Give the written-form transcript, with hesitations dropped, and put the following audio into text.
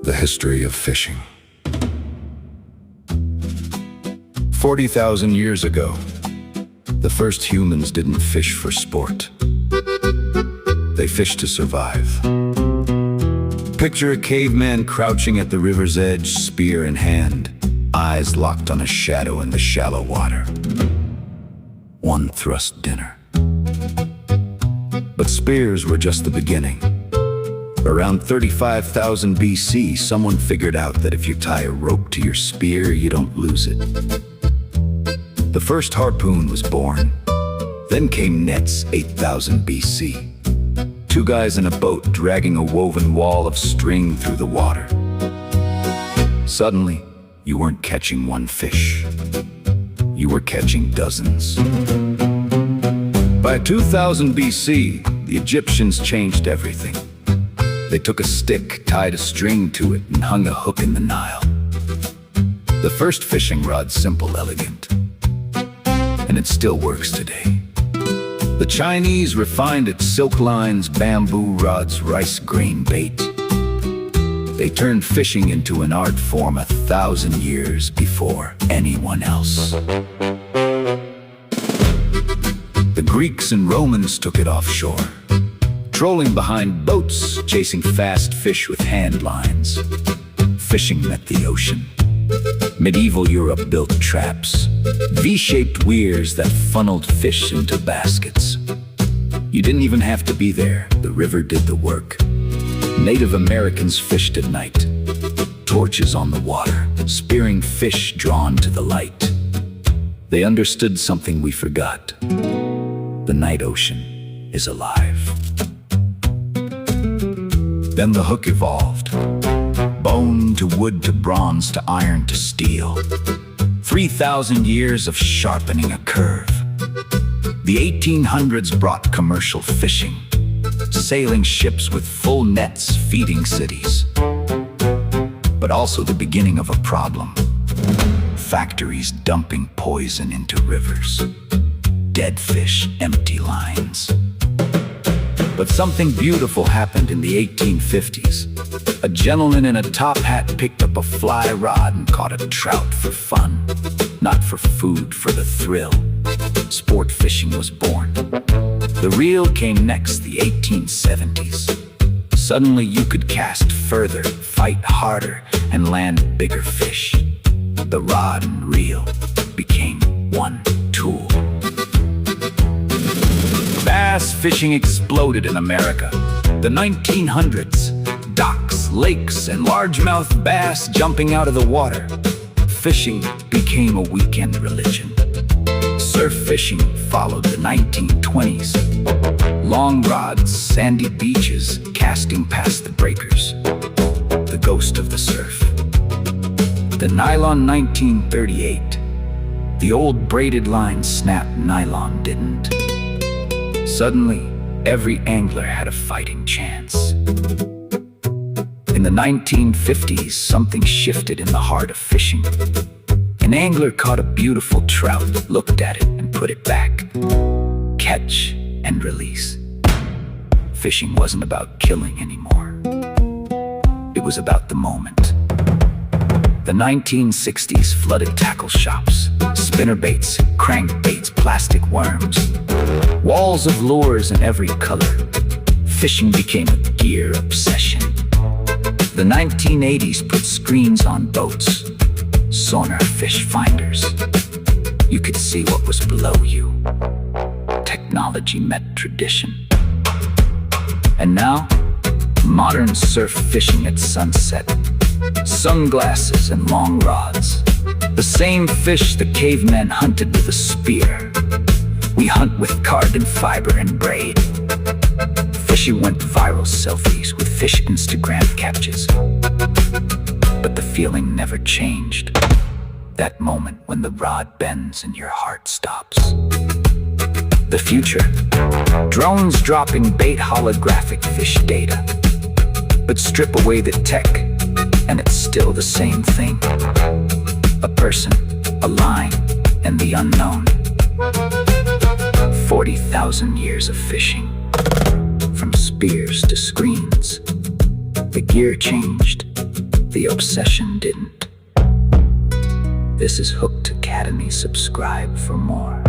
The history of fishing. 40,000 years ago, the first humans didn't fish for sport. They fished to survive. Picture a caveman crouching at the river's edge, spear in hand, eyes locked on a shadow in the shallow water. One thrust dinner. But spears were just the beginning. Around 35,000 BC, someone figured out that if you tie a rope to your spear, you don't lose it. The first harpoon was born. Then came nets, 8,000 BC. Two guys in a boat dragging a woven wall of string through the water. Suddenly, you weren't catching one fish. You were catching dozens. By 2000 BC, the Egyptians changed everything. They took a stick, tied a string to it, and hung a hook in the Nile. The first fishing rod, simple, elegant, and it still works today. The Chinese refined its silk lines, bamboo rods, rice grain bait. They turned fishing into an art form 1,000 years before anyone else. The Greeks and Romans took it offshore, trolling behind boats, chasing fast fish with hand lines. Fishing met the ocean. Medieval Europe built traps, V-shaped weirs that funneled fish into baskets. You didn't even have to be there, the river did the work. Native Americans fished at night, torches on the water, spearing fish drawn to the light. They understood something we forgot. The night ocean is alive. Then the hook evolved. Bone to wood to bronze to iron to steel. 3,000 years of sharpening a curve. The 1800s brought commercial fishing. Sailing ships with full nets feeding cities. But also the beginning of a problem. Factories dumping poison into rivers. Dead fish, empty lines. But something beautiful happened in the 1850s. A gentleman in a top hat picked up a fly rod and caught a trout for fun. Not for food, for the thrill. Sport fishing was born. The reel came next, the 1870s. Suddenly you could cast further, fight harder, and land bigger fish. The rod and reel became one tool. Bass fishing exploded in America. The 1900s, docks, lakes, and largemouth bass jumping out of the water. Fishing became a weekend religion. Surf fishing followed the 1920s. Long rods, sandy beaches, casting past the breakers. The ghost of the surf. The nylon, 1938. The old braided line snapped, nylon didn't. Suddenly, every angler had a fighting chance. In the 1950s, something shifted in the heart of fishing. An angler caught a beautiful trout, looked at it, and put it back. Catch and release. Fishing wasn't about killing anymore. It was about the moment. The 1960s flooded tackle shops, spinnerbaits, crankbaits, plastic worms. Walls of lures in every color. Fishing became a gear obsession. The 1980s put screens on boats, sonar fish finders. You could see what was below you. Technology met tradition. And now, modern surf fishing at sunset. Sunglasses and long rods. The same fish the cavemen hunted with a spear. We hunt with carbon fiber and braid. Fishing went viral, selfies with fish Instagram captures. But the feeling never changed. That moment when the rod bends and your heart stops. The future. Drones dropping bait, holographic fish data. But strip away the tech, and it's still the same thing. A person, a line, and the unknown. 40,000 years of fishing. From spears to screens. The gear changed, the obsession didn't. This is Hooked Academy. Subscribe for more.